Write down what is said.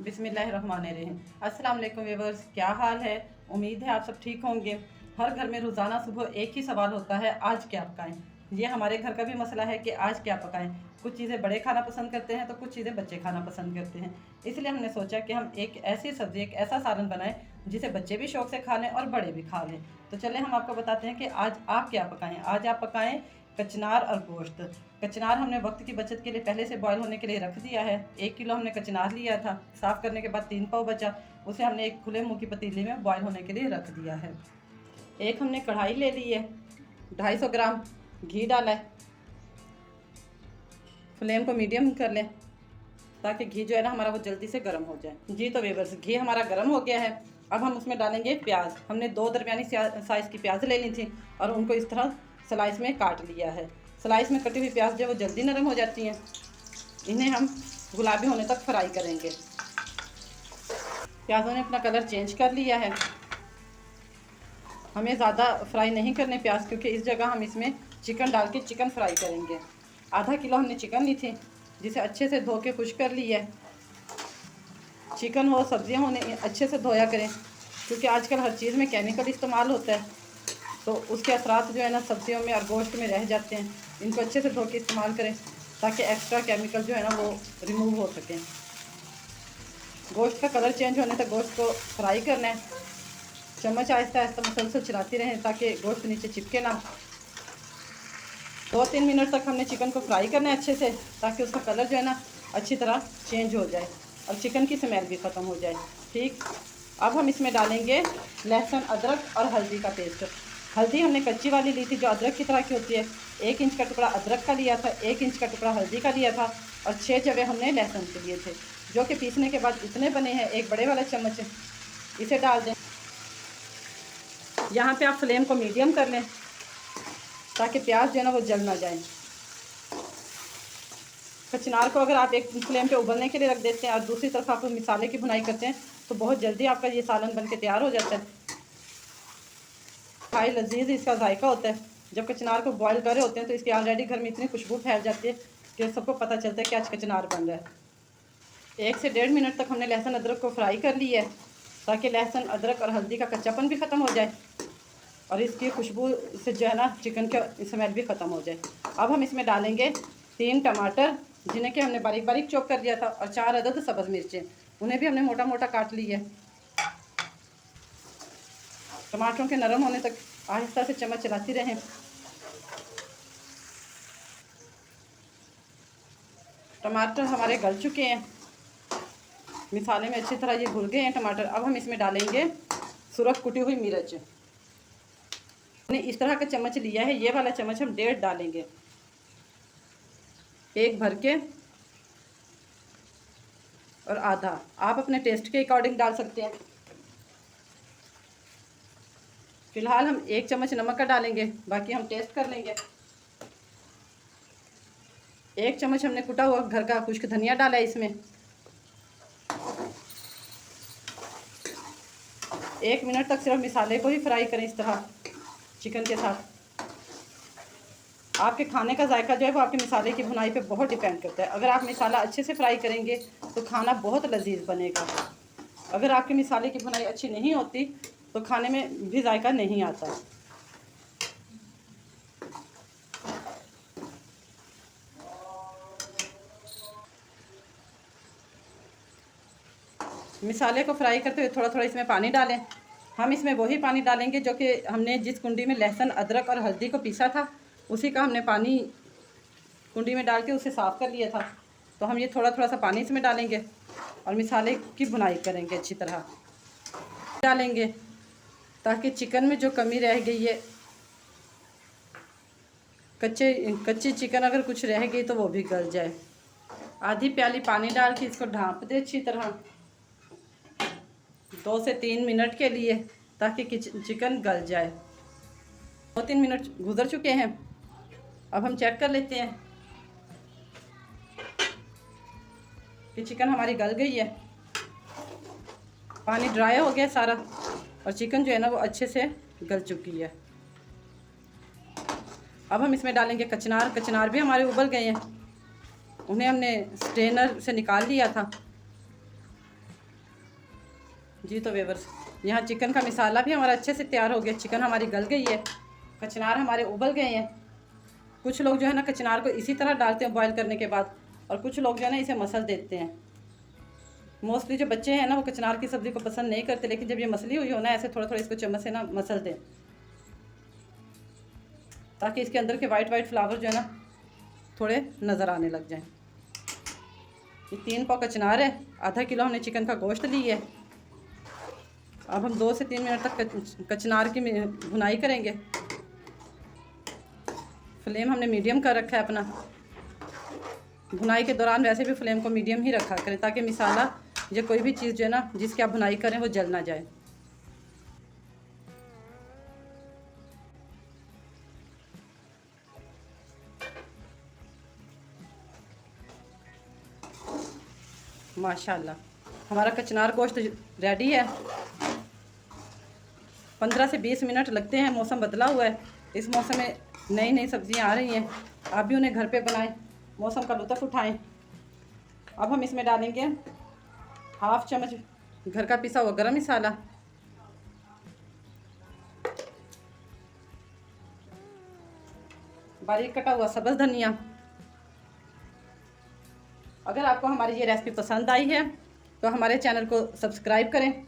बिस्मिल्लाहिर्रहमानिर्रहीम। अस्सलाम वालेकुम व्यूअर्स, क्या हाल है। उम्मीद है आप सब ठीक होंगे। हर घर में रोज़ाना सुबह एक ही सवाल होता है, आज क्या पकाएं। ये हमारे घर का भी मसला है कि आज क्या पकाएं। कुछ चीज़ें बड़े खाना पसंद करते हैं तो कुछ चीज़ें बच्चे खाना पसंद करते हैं। इसलिए हमने सोचा कि हम एक ऐसी सब्ज़ी, एक ऐसा सालन बनाएं जिसे बच्चे भी शौक़ से खा लें और बड़े भी खा लें। तो चलें हम आपको बताते हैं कि आज आप क्या पकाएं। आज आप पकाएं कचनार और गोश्त। कचनार हमने वक्त की बचत के लिए पहले से बॉयल होने के लिए रख दिया है। 1 किलो हमने कचनार लिया था, साफ़ करने के बाद 3 पाव बचा, उसे हमने एक खुले मुँह की पतीली में बॉयल होने के लिए रख दिया है। एक हमने कढ़ाई ले ली है, 250 ग्राम घी डाला है। फ्लेम को मीडियम कर लें ताकि घी जो है ना हमारा वो जल्दी से गर्म हो जाए। जी तो व्यूअर्स, घी हमारा गर्म हो गया है। अब हम उसमें डालेंगे प्याज। हमने 2 दरमियानी साइज़ की प्याज ले ली थी और उनको इस तरह स्लाइस में काट लिया है। स्लाइस में कटी हुई प्याज जो वो जल्दी नरम हो जाती हैं। इन्हें हम गुलाबी होने तक फ्राई करेंगे। प्याज़ों ने अपना कलर चेंज कर लिया है। हमें ज़्यादा फ्राई नहीं करने प्याज, क्योंकि इस जगह हम इसमें चिकन डाल के चिकन फ्राई करेंगे। आधा किलो हमने चिकन ली थी, जिसे अच्छे से धो के खुश कर लिया है। चिकन हो, सब्जियां होने अच्छे से धोया करें, क्योंकि आजकल हर चीज़ में केमिकल इस्तेमाल होता है, तो उसके असरात जो है ना सब्जियों में और गोश्त में रह जाते हैं। इनको अच्छे से धो के इस्तेमाल करें ताकि एक्स्ट्रा केमिकल जो है ना वो रिमूव हो सकें। गोश्त का कलर चेंज होने तक गोश्त को फ्राई करना है। चम्मच आहिस्ता आहिस्ता मसलसल चलाती रहें ताकि गोश्त नीचे चिपके ना। 2-3 मिनट तक हमने चिकन को फ्राई करना है अच्छे से, ताकि उसका कलर जो है ना अच्छी तरह चेंज हो जाए और चिकन की स्मेल भी ख़त्म हो जाए। ठीक, अब हम इसमें डालेंगे लहसुन, अदरक और हल्दी का पेस्ट। हल्दी हमने कच्ची वाली ली थी जो अदरक की तरह की होती है। 1 इंच का टुकड़ा अदरक का लिया था, 1 इंच का टुकड़ा हल्दी का लिया था और 6 जवे हमने लहसुन के लिए थे, जो कि पीसने के बाद इतने बने हैं। एक बड़े वाला चम्मच इसे डाल दें। यहाँ पे आप फ्लेम को मीडियम कर लें ताकि प्याज जो है ना वो जल ना जाए। कचनार को अगर आप एक फ्लेम पे उबलने के लिए रख देते हैं और दूसरी तरफ आप मसाले की भुनाई करते हैं तो बहुत जल्दी आपका ये सालन बन के तैयार हो जाता है। खाए लजीज इसका जायका होता है। जब कचनार को बॉईल कर रहे होते हैं तो इसकी ऑलरेडी घर में इतनी खुशबू फैल जाती है कि सबको पता चलता है कि आज कचनार बन रहा है। 1 से 1.5 मिनट तक हमने लहसुन अदरक को फ्राई कर लिया है, ताकि लहसुन अदरक और हल्दी का कच्चापन भी ख़त्म हो जाए और इसकी खुशबू से जो है ना चिकन का स्मेल भी ख़त्म हो जाए। अब हम इसमें डालेंगे 3 टमाटर, जिन्हें कि हमने बारीक बारीक चॉप कर लिया था, और 4 अदद सब्ज़ मिर्चें, उन्हें भी हमने मोटा मोटा काट लिया है। टमाटरों के नरम होने तक आहिस्ता से चम्मच चलाती रहें। टमाटर हमारे गल चुके हैं, मसाले में अच्छी तरह ये घुल गए हैं टमाटर। अब हम इसमें डालेंगे सुरख कुटी हुई मिर्च। हमने इस तरह का चम्मच लिया है, ये वाला चम्मच हम 1.5 डालेंगे, एक भर के और आधा आप अपने टेस्ट के अकॉर्डिंग डाल सकते हैं। फिलहाल हम 1 चम्मच नमक का डालेंगे, बाकी हम टेस्ट कर लेंगे। 1 चम्मच हमने कुटा हुआ घर का खुश्क धनिया डाला है इसमें। 1 मिनट तक सिर्फ मसाले को ही फ्राई करें इस तरह चिकन के साथ। आपके खाने का जायका जो है वो आपके मसाले की भुनाई पे बहुत डिपेंड करता है। अगर आप मसाला अच्छे से फ्राई करेंगे तो खाना बहुत लजीज बनेगा। अगर आपके मसाले की भुनाई अच्छी नहीं होती तो खाने में भी जायका नहीं आता। मसाले को फ्राई करते हुए थोड़ा थोड़ा इसमें पानी डालें। हम इसमें वही पानी डालेंगे जो कि हमने जिस कुंडी में लहसुन, अदरक और हल्दी को पीसा था, उसी का हमने पानी कुंडी में डाल के उसे साफ़ कर लिया था। तो हम ये थोड़ा थोड़ा सा पानी इसमें डालेंगे और मसाले की भुनाई करेंगे अच्छी तरह। डालेंगे ताकि चिकन में जो कमी रह गई है, कच्ची चिकन अगर कुछ रह गई तो वो भी गल जाए। आधी प्याली पानी डाल के इसको ढाँप दे अच्छी तरह 2 से 3 मिनट के लिए, ताकि चिकन गल जाए। 2-3 मिनट गुजर चुके हैं। अब हम चेक कर लेते हैं कि चिकन हमारी गल गई है। पानी ड्राई हो गया सारा और चिकन जो है ना वो अच्छे से गल चुकी है। अब हम इसमें डालेंगे कचनार। कचनार भी हमारे उबल गए हैं, उन्हें हमने स्ट्रेनर से निकाल लिया था। जी तो व्यूअर्स, यहाँ चिकन का मिसाला भी हमारा अच्छे से तैयार हो गया। चिकन हमारी गल गई है, कचनार हमारे उबल गए हैं। कुछ लोग जो है ना कचनार को इसी तरह डालते हैं बॉईल करने के बाद, और कुछ लोग जो है ना इसे मसल देते हैं। मोस्टली जो बच्चे हैं ना वो कचनार की सब्ज़ी को पसंद नहीं करते, लेकिन जब ये मसली हुई हो ना ऐसे थोड़ा थोड़ा इसको चम्मच से ना मसल दें, ताकि इसके अंदर के वाइट वाइट फ्लावर जो है ना थोड़े नज़र आने लग जाएं। ये 3 पाव कचनार है, आधा किलो हमने चिकन का गोश्त ली है। अब हम 2 से 3 मिनट तक कचनार की भुनाई करेंगे। फ्लेम हमने मीडियम कर रखा है अपना। भुनाई के दौरान वैसे भी फ्लेम को मीडियम ही रखा करें, ताकि मिसाला या कोई भी चीज़ जो है ना जिसकी आप भुनाई करें वो जल ना जाए। माशाल्लाह हमारा कचनार गोश्त रेडी है। 15 से 20 मिनट लगते हैं। मौसम बदला हुआ है, इस मौसम में नई नई सब्जियां आ रही हैं। आप भी उन्हें घर पे बनाएं, मौसम का लुत्फ़ उठाएं। अब हम इसमें डालेंगे 1/2 चम्मच घर का पिसा हुआ गरम मसाला, बारीक कटा हुआ सब्ज़ धनिया। अगर आपको हमारी ये रेसिपी पसंद आई है तो हमारे चैनल को सब्सक्राइब करें।